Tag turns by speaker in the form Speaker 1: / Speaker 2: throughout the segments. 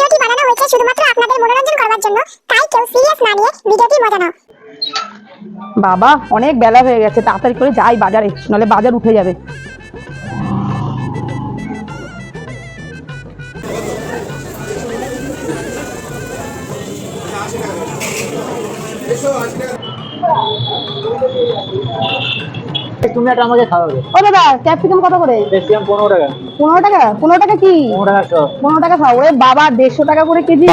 Speaker 1: ভিডিওটি বানানো হয়েছে শুধুমাত্র আপনাদের মনোরঞ্জন করার জন্য, তাই কেউ সিরিয়াস না নিয়ে ভিডিওটি মজা নাও।
Speaker 2: বাবা অনেক বেলা হয়ে গেছে, তাড়াতাড়ি করে যাই বাজারে, নাহলে বাজার উঠে যাবে।
Speaker 3: তুমি একটা আমাকে খাওয়াবে।
Speaker 2: ও দাদা, ক্যাপসিকাম কত করে?
Speaker 3: ক্যাপসিকাম 15 টাকা।
Speaker 2: 15 টাকা? 15 টাকা কি?
Speaker 3: 15 টাকা সব।
Speaker 2: 15 টাকা খাও? ওরে বাবা, 150 টাকা করে কেজি,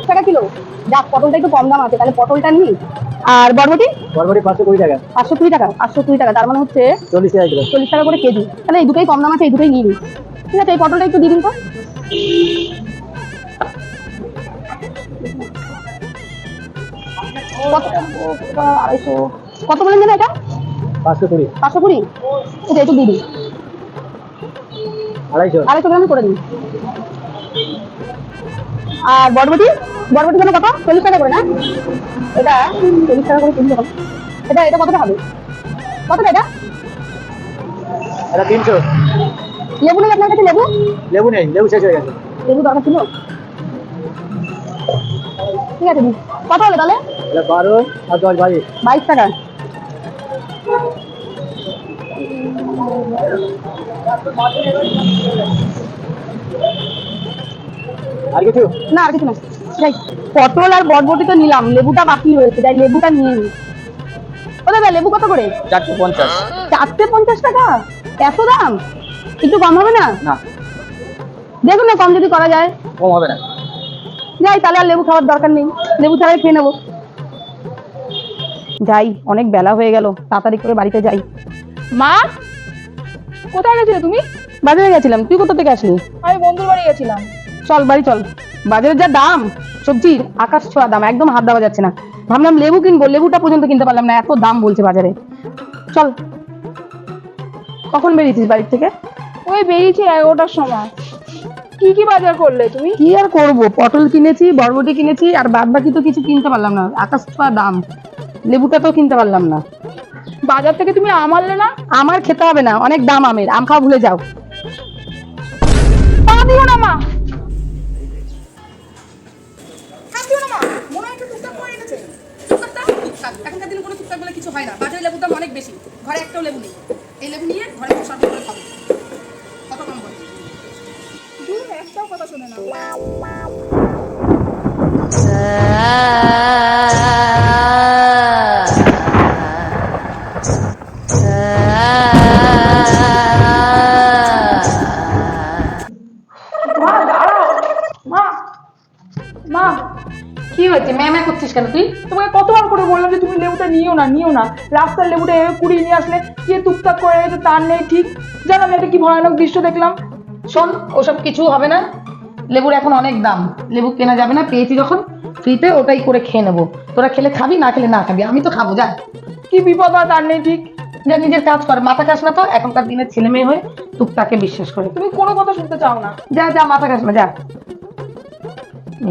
Speaker 2: টাকা কিলো। যাক, পটলটা একটু কম দাম আছে, তাহলে পটলটা নিই। আর বরবটি?
Speaker 3: বরবটি 520 টাকা।
Speaker 2: 520 টাকা? 520 টাকা, তার মানে হচ্ছে
Speaker 3: 40 টাকা কিলো।
Speaker 2: 40 টাকা করে কেজি। তাহলে এই দুটোই কম দাম আছে, এই দুটোই নিয়ে নিই। ঠিক আছে, এই পটলটা একটু দিয়ে দিন তো। কত বলেন যেন এটা?
Speaker 3: 520।
Speaker 2: 520? এটা একটু দিয়ে দিন। 250 গ্রাম করে দিন। আর বরবটি? বরবটি যেন কত? 40 টাকা করে না? এটা 40 টাকা করে কেজি। এটা এটা কতটা হবে? কতটা এটা?
Speaker 3: এটা 300।
Speaker 2: লেবু নেই আপনার কাছে? লেবু
Speaker 3: লেবু নেই, লেবু শেষ হয়ে গেছে।
Speaker 2: লেবু দরকার ছিল। ঠিক আছে, কত হলো তাহলে?
Speaker 3: এটা 12 আর 10 22।
Speaker 2: 22 টাকা।
Speaker 3: আর কিছু
Speaker 2: না, আর কিছু না। যাই, পটল আর বরবটি তো নিলাম, লেবুটা বাকি রয়েছে, যাই লেবুটা নিয়ে নিই। ও দাদা, লেবু কত করে?
Speaker 3: 450।
Speaker 2: 450 টাকা? এত দাম? একটু কম হবে না?
Speaker 3: না,
Speaker 2: দেখুন না, কম যদি করা যায়।
Speaker 3: কম হবে না।
Speaker 2: যাই, তাহলে আর লেবু খাওয়ার দরকার নেই, লেবু ছাড়াই খেয়ে নেবো। যাই, অনেক বেলা হয়ে গেল, তাড়াতাড়ি করে বাড়িতে যাই।
Speaker 4: মা, কোথায় গেছিলে তুমি?
Speaker 2: বাজারে গেছিলাম। তুই কোথা থেকে আসলি?
Speaker 4: আমি বন্ধুর বাড়ি গেছিলাম।
Speaker 2: চল বাড়ি চল। বাজারের যা দাম সবজির, আকাশ ছোঁয়া দাম, একদম হাত দেওয়া যাচ্ছে না। ভাবলাম লেবু কিনবো, লেবুটা পর্যন্ত কিনতে পারলাম না, এত দাম বলছে বাজারে। চল। কখন বেরিয়েছিস বাড়ির থেকে?
Speaker 4: ওই বেরিয়েছি 11টার সময়। কি কি বাজার করলে তুমি?
Speaker 2: কি আর করবো, পটল কিনেছি, বরবটি কিনেছি, আর বাদ বাকি তো কিছু কিনতে পারলাম না, আকাশ ছোঁয়া দাম। লেবুটা তো কিনতে পারলাম না।
Speaker 4: বাজার থেকে তুমি আম আনলে না?
Speaker 2: আমার খেতে হবে না, অনেক দাম আমের, আম খাওয়া ভুলে যাও।
Speaker 4: তা দিও না মা। দিও না মা, মনে হয় একটু টুকটাক করে রেখেছে। টুকটাক, এখনকার দিনে কোনো টুকটাক বলে কিছু হয় না। বাজারে লেবুর দাম অনেক বেশি, ঘরে একটাও লেবু নেই। এই লেবু নিয়ে ঘরে প্রসাদ করে খাবো। কত কম বলে? একটাও কথা শোনে না। মা, মা,
Speaker 2: কি হয়েছে, ম্যামে করছিস কেন তুই?
Speaker 4: তোমাকে কতবার করে বললাম যে তুমি লেবুটা নিও না, নিও না। রাস্তার লেবুটা এভাবে কুড়িয়ে নিয়ে আসলে কে টুকটাক করে রেখেছে তার নেই ঠিক। জানো আমি একটা কি ভয়ানক দৃশ্য দেখলাম।
Speaker 2: শোন, ওসব কিছু হবে না, লেবুর এখন অনেক দাম, লেবু কেনা যাবে না, পেয়েছি যখন ফ্রিতে ওটাই করে খেয়ে নেবো। তোরা খেলে খাবি, না খেলে না খাবি, আমি তো খাবো। যা,
Speaker 4: কি বিপদ হয় তার নেই ঠিক।
Speaker 2: যা নিজের কাজ কর, মাথা খাস না তো, এখনকার দিনের ছেলে মেয়ে হয়ে টুকটাকে বিশ্বাস করে।
Speaker 4: তুমি কোনো কথা শুনতে চাও না।
Speaker 2: যা যা, মাথা খাস না, যা।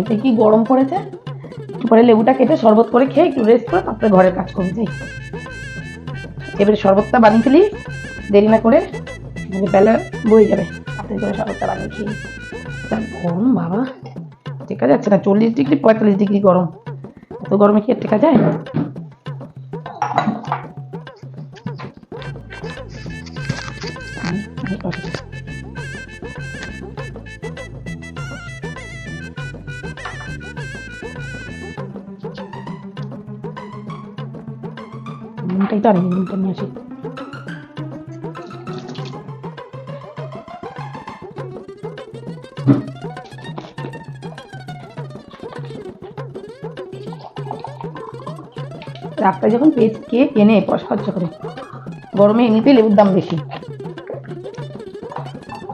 Speaker 2: এতে কি গরম পড়েছে, একটু পরে লেবুটা কেটে শরবত করে খেয়ে একটু রেস্ট করে তারপরে ঘরের কাজ করবি। যাই, এবারে শরবতটা বানিয়ে ফেলি দেরি না করে, বেলা বয়ে যাবে। তাড়াতাড়ি করে শরবতটা বানিয়ে খেয়ে। যা গরম বাবা, টেকা যাচ্ছে না, 40 ডিগ্রি 45 ডিগ্রি গরম, এত গরমে কি আর টেকা যায়? নুনটাই তো আনি, নুনটা নিয়ে আসি। রাস্তায় যখন পেয়েছি, কে কেনে পয়সা খরচা করে? গরমে এমনিতেই লেবুর দাম বেশি,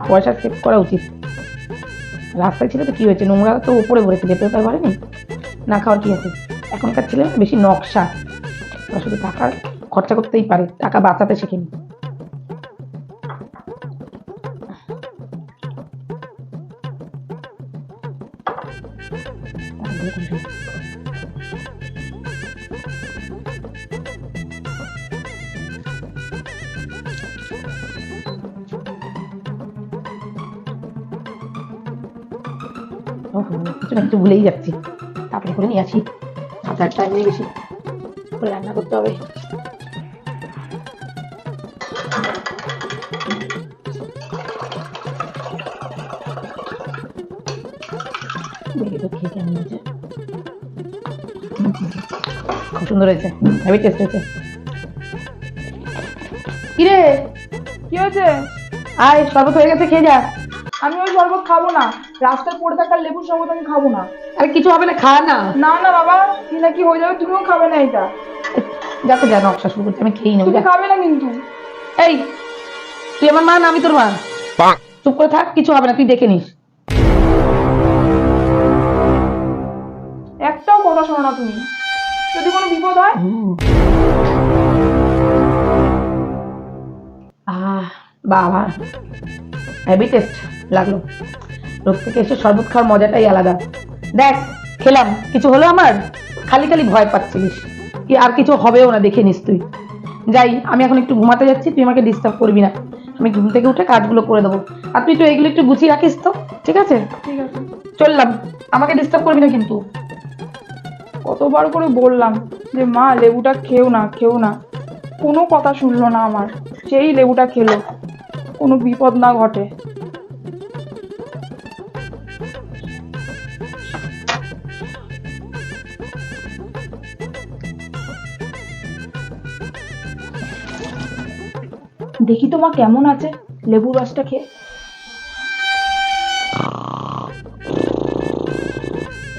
Speaker 2: পয়সা সেভ করা উচিত। রাস্তায় ছিল তো কি হয়েছে, নোংরা তো উপরে ভরেছে, ভেতরে তো ভরেনি, না খাওয়ার কি আছে? এখনকার ছেলে বেশি নকশা, ওরা শুধু টাকা খরচা করতেই পারে, টাকা বাঁচাতে শেখেনি। ও কিছু না কিছু ভুলেই যাচ্ছি। তাড়াতাড়ি করে নিয়ে আসি, হাতে টাইম নেই বেশি, করে রান্না করতে হবে। দেখি তো খেয়ে কেমন হয়েছে। খুব সুন্দর হয়েছে, হেভি টেস্ট হয়েছে। কিরে
Speaker 5: কি হয়েছে?
Speaker 2: আয়, শরবত হয়ে গেছে, খেয়ে যা।
Speaker 5: আমি ওই শরবত খাবো না, রাস্তায় পড়ে থাকা লেবুর শরবত আমি খাবো না।
Speaker 2: আরে কিছু হবে না, খা না।
Speaker 5: না না বাবা, কি না কি হয়ে যাবে, তুমিও খাবে না এটা।
Speaker 2: যাতে জানো অবসর শুরু করছি, আমি খেয়েই নেবো।
Speaker 5: তুমি খাবে না কিন্তু।
Speaker 2: এই, তুই আমার মা না আমি তোর মা? চুপ করে থাক, কিছু হবে না, তুই দেখে নিস।
Speaker 5: একটাও কথা শোনো না তুমি, যদি কোনো বিপদ হয়।
Speaker 2: বাবা, হেভি টেস্ট লাগলো। রোগ থেকে এসে শরবত খাওয়ার মজাটাই আলাদা। দেখ, খেলাম, কিছু হলো আমার? খালি খালি ভয় পাচ্ছিলিস কি? আর কিছু হবেও না, দেখে নিস তুই। যাই, আমি এখন একটু ঘুমাতে যাচ্ছি, তুই আমাকে ডিস্টার্ব করবি না। আমি ঘুম থেকে উঠে কাজগুলো করে দেবো। আর তুই তো এগুলো একটু গুছিয়ে রাখিস তো, ঠিক আছে?
Speaker 5: ঠিক আছে,
Speaker 2: চললাম, আমাকে ডিস্টার্ব করবি না কিন্তু।
Speaker 5: কতবার করে বললাম যে মা লেবুটা খেও না, খেও না, কোনো কথা শুনলো না আমার। সেই লেবুটা খেলো, কোনো বিপদ না ঘটে। দেখি তো মা কেমন আছে লেবুর রসটা খেয়ে।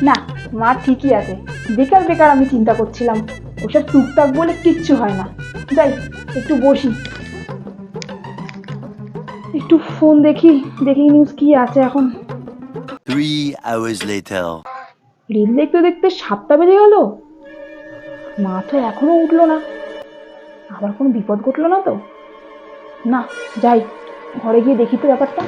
Speaker 5: না, মা ঠিকই আছে। বেকার বেকার আমি চিন্তা করছিলাম, ওসব টুকটাক বলে কিচ্ছু হয় না। যাই একটু বসি, একটু ফোন দেখি, দেখি নিউজ কি আছে এখন।
Speaker 6: 3 hours later.
Speaker 5: রিল দেখতে দেখতে 7টা বেজে গেল, মা তো এখনো উঠলো না। আবার কোনো বিপদ ঘটলো না তো? না, যাই ঘরে গিয়ে দেখি তো ব্যাপারটা।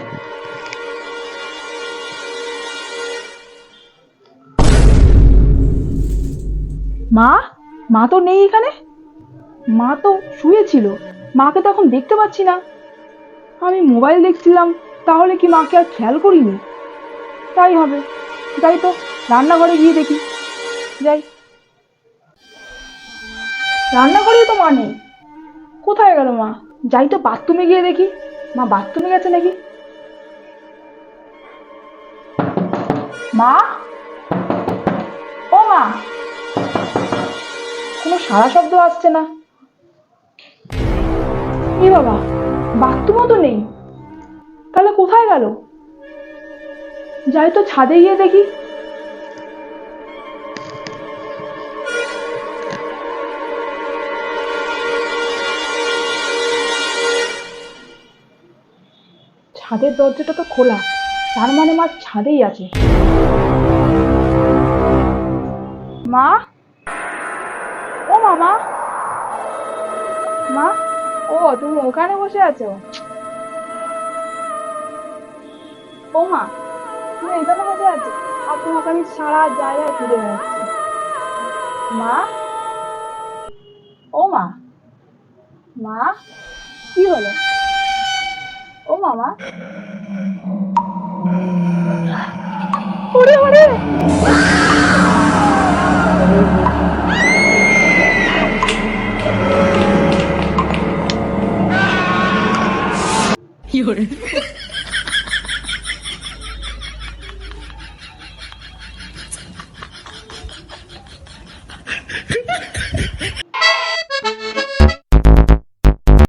Speaker 5: মা, মা তো নেই এখানে। মা তো শুয়েছিল, মাকে তো এখন দেখতে পাচ্ছি না। আমি মোবাইল দেখছিলাম, তাহলে কি মাকে আর খেয়াল করিনি? তাই হবে, যাই তো রান্নাঘরে গিয়ে দেখি। যাই, রান্নাঘরেও তো মা নেই। কোথায় গেল মা? যাই তো বাথরুমে গিয়ে দেখি, মা বাথরুমে গেছে নাকি। মা, ও মা, কোনো সাড়া শব্দ আসছে না। এ বাবা, বাথরুমও তো নেই, তাহলে কোথায় গেল? যাই তো ছাদে গিয়ে দেখি। ছাদের দরজাটা তো খোলা, তার মানে মা ছাদেই আছে। মা, ও মামা, মা, ও তুমি ওখানে বসে আছো? ও মা, তুমি এখানে বসে আছো আর তোমাকে আমি সারা জায়গায় ঘুরে বেড়াচ্ছি। মা, ও মা, মা, কি হলো? ও মামা, ওরে ওরে,
Speaker 2: কি